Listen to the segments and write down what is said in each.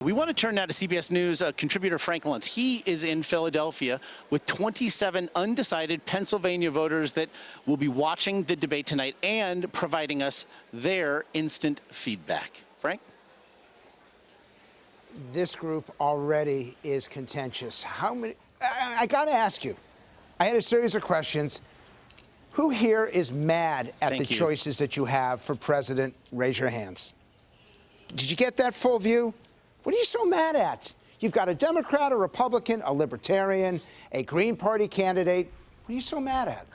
We want to turn now to CBS News contributor Frank Luntz. He is in Philadelphia with 27 undecided Pennsylvania voters that will be watching the debate tonight and providing us their instant feedback. Frank? This group already is contentious. How many? I got to ask you. I had a series of questions. Who here is mad at the choices that you have for president? Raise your hands. Did you get that full view? What are you so mad at? You've got a Democrat, a Republican, a Libertarian, a Green Party candidate. What are you so mad at?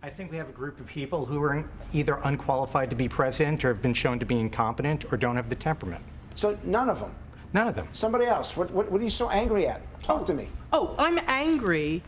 I think we have a group of people who are either unqualified to be president or have been shown to be incompetent or don't have the temperament. So none of them? None of them. Somebody else. What are you so angry at? Talk to me. Oh, I'm angry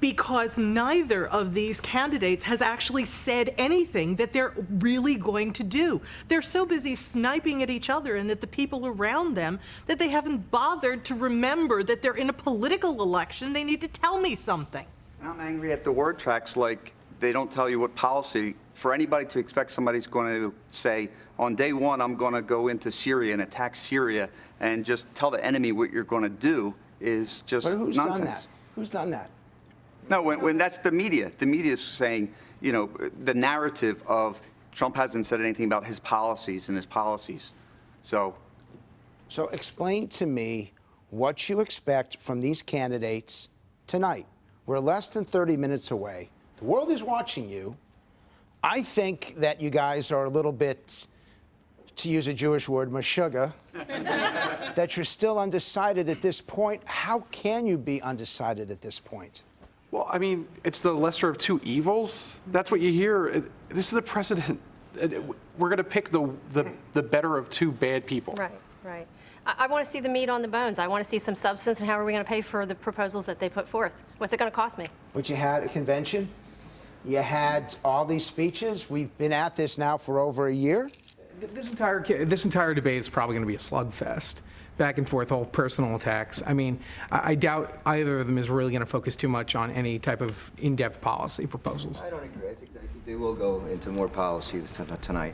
because neither of these candidates has actually said anything that they're really going to do. They're so busy sniping at each other and at the people around them that they haven't bothered to remember that they're in a political election. They need to tell me something. I'm angry at the word tracks, like they don't tell you what policy. For anybody to expect somebody's going to say, on day one, I'm going to go into Syria and attack Syria and just tell the enemy what you're going to do is just but who's nonsense. Done that? Who's done that? No, when that's the media. The media is saying, you know, the narrative of Trump hasn't said anything about his policies and his policies. So explain to me what you expect from these candidates tonight. We're less than 30 minutes away. The world is watching you. I think that you guys are a little bit, to use a Jewish word, mashuga, that you're still undecided at this point. How can you be undecided at this point? Well, I mean, it's the lesser of two evils. That's what you hear. This is the precedent. We're going to pick the better of two bad people. Right, right. I want to see the meat on the bones. I want to see some substance, and how are we going to pay for the proposals that they put forth? What's it going to cost me? But you had a convention. You had all these speeches. We've been at this now for over a year. This entire debate is probably going to be a slugfest. Back and forth, all personal attacks. I mean, I doubt either of them is really going to focus too much on any type of in-depth policy proposals. I don't agree. I think they will go into more policy tonight.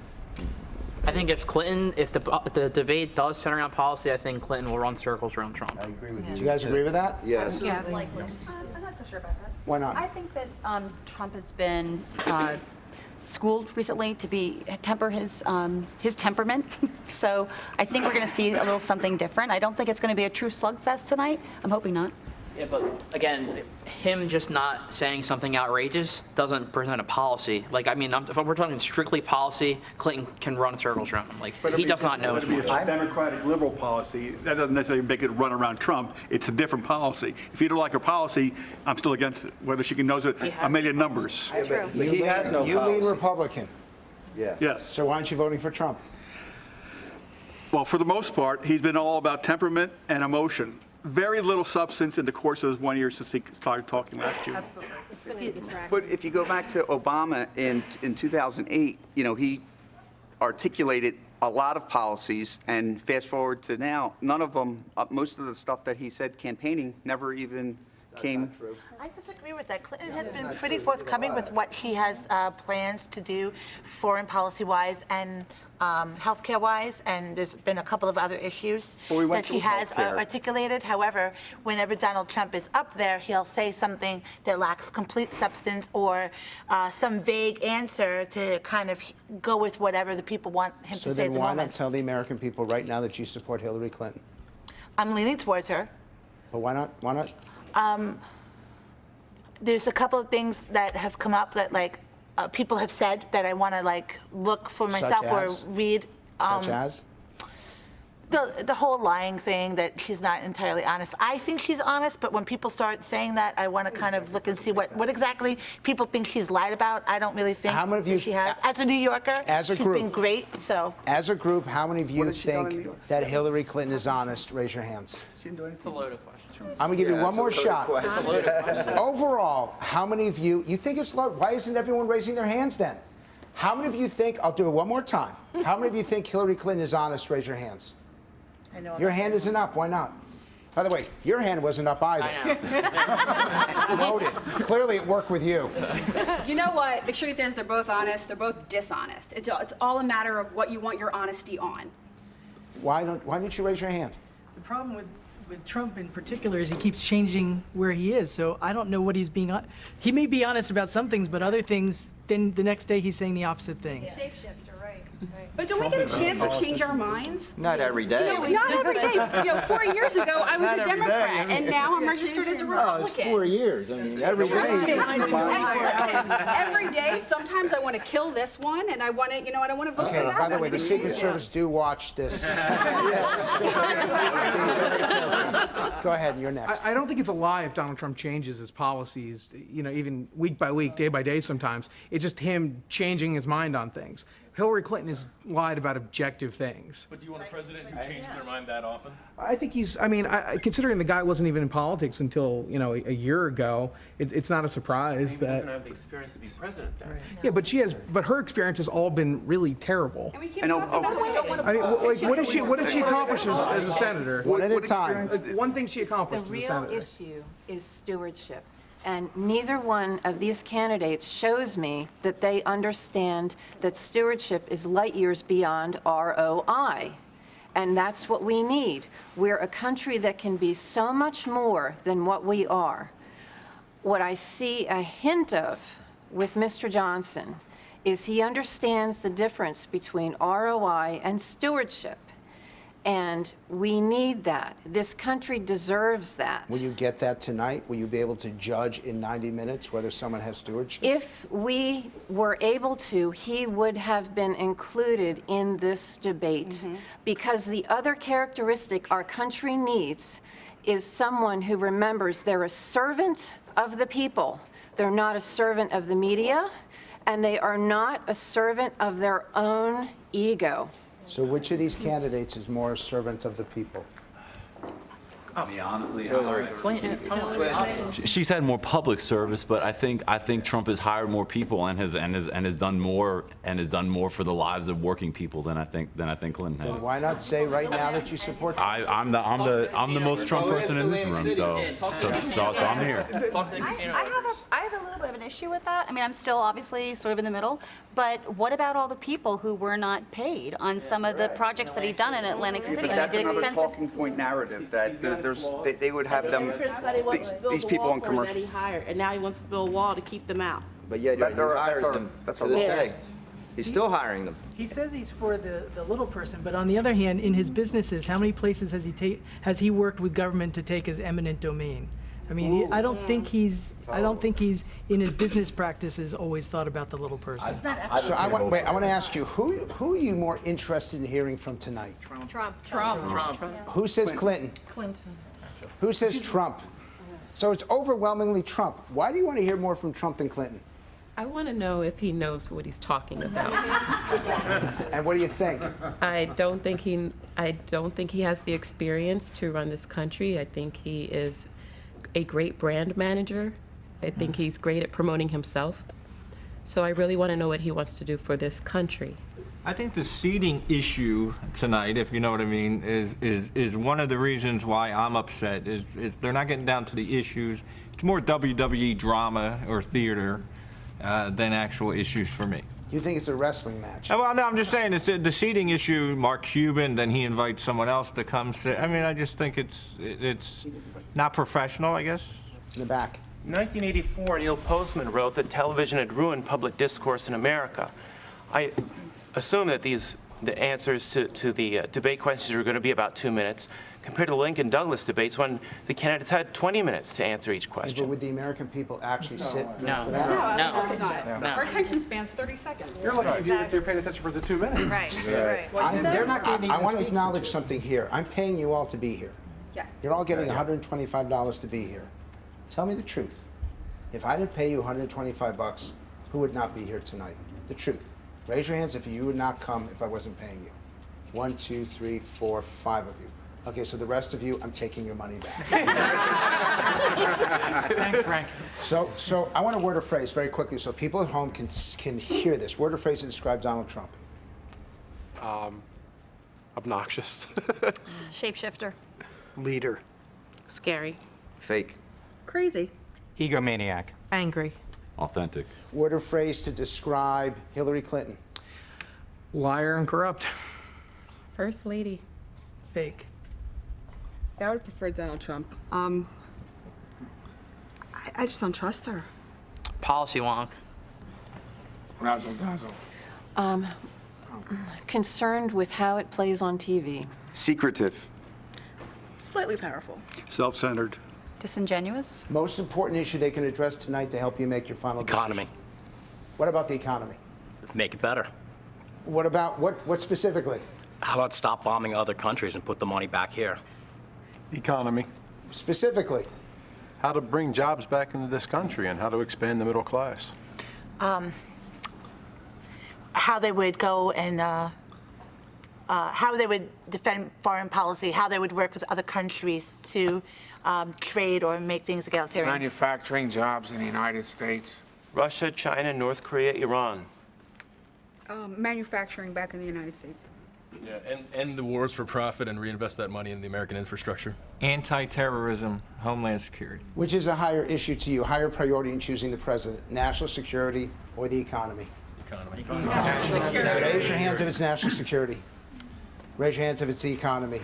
I think if the debate does center around policy, I think Clinton will run circles around Trump. I agree with you. Do you guys agree with that? Yes. Yes. I'm not so sure about that. Why not? I think that Trump has been schooled recently to temper his temperament. So I think we're going to see a little something different. I don't think it's going to be a true slugfest tonight. I'm hoping not. Yeah, but again, him just not saying something outrageous doesn't present a policy. Like, I mean, if we're talking strictly policy, Clinton can run circles around him. Like, he does not know as much. A Democratic liberal policy, that doesn't necessarily make it run around Trump. It's a different policy. If you don't like her policy, I'm still against it, whether she knows it a million numbers. True. You lead Republican. Yeah. Yes. So why aren't you voting for Trump? Well, for the most part, he's been all about temperament and emotion. Very little substance in the course of his 1 year since he started talking last year. Absolutely. It's going to be a distraction. But if you go back to Obama in 2008, you know, he articulated a lot of policies, and fast forward to now, none of them, most of the stuff that he said campaigning never even came. I disagree with that. Clinton has been pretty forthcoming with what she has plans to do foreign policy-wise and healthcare-wise, and there's been a couple of other issues that she has articulated. However, whenever Donald Trump is up there, he'll say something that lacks complete substance or some vague answer to kind of go with whatever the people want him to say at the moment. So then why not tell the American people right now that you support Hillary Clinton? I'm leaning towards her. But why not? Why not? There's a couple of things that have come up that, like, people have said that I want to, like, look for myself or read. Such as? The whole lying thing, that she's not entirely honest. I think she's honest, but when people start saying that, I want to kind of look and see what exactly people think she's lied about. I don't really think she has. As a New Yorker, she's been great. So, as a group, how many of you think that Hillary Clinton is honest? Raise your hands. It's a loaded question. I'm going to give you one more shot. Overall, how many of you think it's low? Why isn't everyone raising their hands then? How many of you think, I'll do it one more time. How many of you think Hillary Clinton is honest? Raise your hands. I know your hand isn't up. Why not? By the way, your hand wasn't up either. I know. Loaded. Clearly it worked with you. You know what? The truth is they're both honest. They're both dishonest. It's all a matter of what you want your honesty on. Why didn't you raise your hand? The problem with Trump in particular is he keeps changing where he is. So I don't know what he's being. He may be honest about some things, but other things, then the next day he's saying the opposite thing. Shapeshifter, right. But don't we get a chance to change our minds? Not every day. Not every day. 4 years ago, I was a Democrat, and now I'm registered as a Republican. 4 years. I mean, every day. Listen, every day, sometimes I want to kill this one, and I want to, I don't want to vote for Okay, that by the one. way, the Secret Service do watch this. Go ahead, you're next. I don't think it's a lie if Donald Trump changes his policies, even week by week, day by day sometimes. It's just him changing his mind on things. Hillary Clinton has lied about objective things. But do you want a president who changes their mind that often? I think considering the guy wasn't even in politics until, a year ago, it's not a surprise He that. doesn't have the experience to be president then. Yeah, but her experience has all been really terrible. And we keep talking about how we don't want to I mean, vote. what did she accomplish as a senator? One at a time. One thing she The accomplished as a real senator. issue is stewardship. And neither one of these candidates shows me that they understand that stewardship is light years beyond ROI. And that's what we need. We're a country that can be so much more than what we are. What I see a hint of with Mr. Johnson is he understands the difference between ROI and stewardship. And we need that. This country deserves that. Will you get that tonight? Will you be able to judge in 90 minutes whether someone has stewardship? If we were able to, he would have been included in this debate. Because the other characteristic our country needs is someone who remembers they're a servant of the people. They're not a servant of the media, and they are not a servant of their own ego. So which of these candidates is more a servant of the people? Honestly, she's had more public service, but I think Trump has hired more people and has done more for the lives of working people than I think Clinton has. Then why not say right now that you support Trump? I'm the most Trump person in this room, so I'm here. I have a little bit of an issue with that. I mean, I'm still obviously sort of in the middle, but what about all the people who were not paid on some of the projects that he'd done in Atlantic City? But that's another talking point narrative that they would have them, these people on commercials. That he hired, and now he wants to build a wall to keep them out. But yet he hires them to this day. He's still hiring them. He says he's for the little person, but on the other hand, in his businesses, how many places has he worked with government to take as eminent domain? I mean, I don't think he's in his business practices always thought about the little person. So I want to ask you, who are you more interested in hearing from tonight? Trump. Who says Clinton? Clinton. Who says Trump? So it's overwhelmingly Trump. Why do you want to hear more from Trump than Clinton? I want to know if he knows what he's talking about. And what do you think? I don't think he has the experience to run this country. I think he is a great brand manager. I think he's great at promoting himself. So I really want to know what he wants to do for this country. I think the seating issue tonight, if you know what I mean, is one of the reasons why I'm upset. Is they're not getting down to the issues. It's more WWE drama or theater than actual issues for me. You think it's a wrestling match? Well, no, I'm just saying it's the seating issue. Mark Cuban, then he invites someone else to come sit. I mean, I just think it's not professional, I guess. In the back. In 1984, Neil Postman wrote that television had ruined public discourse in America. I assume that the answers to the debate questions are going to be about 2 minutes, compared to the Lincoln-Douglas debates when the candidates had 20 minutes to answer each question. But would the American people actually sit for No, that? of course not. Our attention span's 30 seconds. You're lucky if you're paying attention for the 2 minutes. Right. I want to acknowledge something here. I'm paying you all to be here. Yes. You're all getting $125 to be here. Tell me the truth. If I didn't pay you $125, who would not be here tonight? The truth. Raise your hands if you would not come if I wasn't paying you. 1, 2, 3, 4, 5 of you. Okay, so the rest of you, I'm taking your money back. Thanks, Frank. So I want a word or phrase very quickly so people at home can hear this. Word or phrase to describe Donald Trump. Obnoxious. Shapeshifter. Leader. Scary. Fake. Crazy. Egomaniac. Angry. Authentic. Word or phrase to describe Hillary Clinton. Liar and corrupt. First lady. Fake. I would prefer Donald Trump. I just don't trust her. Policy wonk. Razzle dazzle. Concerned with how it plays on TV. Secretive. Slightly powerful. Self-centered. Disingenuous? Most important issue they can address tonight to help you make your final decision. Economy. What about the economy? Make it better. What about, what specifically? How about stop bombing other countries and put the money back here? Economy. Specifically? How to bring jobs back into this country and how to expand the middle class. How they would go and how they would defend foreign policy, how they would work with other countries to trade or make things egalitarian. Manufacturing jobs in the United States. Russia, China, North Korea, Iran. Manufacturing back in the United States. Yeah, and end the wars for profit and reinvest that money in the American infrastructure. Anti-terrorism, Homeland Security. Which is a higher issue to you, higher priority in choosing the president, national security or the economy? Economy. Raise your hands if it's national security. Raise your hands if it's the economy.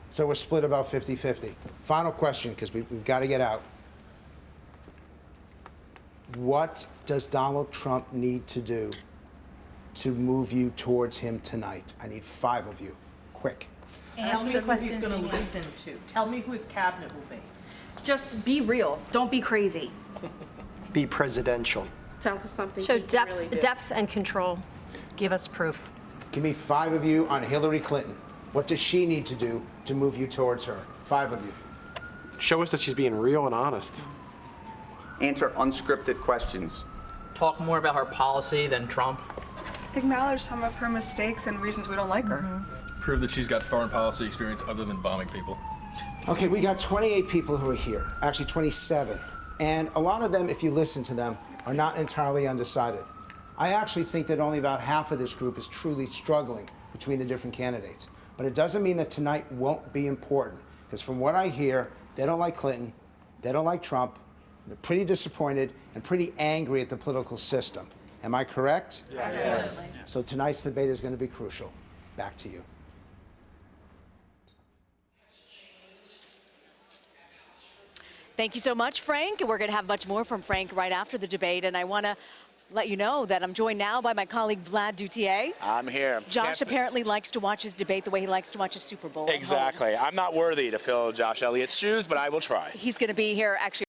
So we're split about 50-50. Final question, because we've got to get out. What does Donald Trump need to do to move you towards him tonight? I need 5 of you. Quick. Tell me who he's going to listen to. Tell me who his cabinet will be. Just be real. Don't be crazy. Be presidential. Tell us something. Show depth and control. Give us proof. Give me 5 of you on Hillary Clinton. What does she need to do to move you towards her? 5 of you. Show us that she's being real and honest. Answer unscripted questions. Talk more about her policy than Trump. Acknowledge some of her mistakes and reasons we don't like her. Prove that she's got foreign policy experience other than bombing people. Okay, we got 28 people who are here, actually 27. And a lot of them, if you listen to them, are not entirely undecided. I actually think that only about half of this group is truly struggling between the different candidates. But it doesn't mean that tonight won't be important, because from what I hear, they don't like Clinton, they don't like Trump, they're pretty disappointed and pretty angry at the political system. Am I correct? Yes. So tonight's debate is going to be crucial. Back to you. Thank you so much, Frank. We're going to have much more from Frank right after the debate, and I want to let you know that I'm joined now by my colleague Vlad Dutier. I'm here. Josh apparently likes to watch his debate the way he likes to watch his Super Bowl. Exactly. I'm not worthy to fill Josh Elliott's shoes, but I will try. He's going to be here actually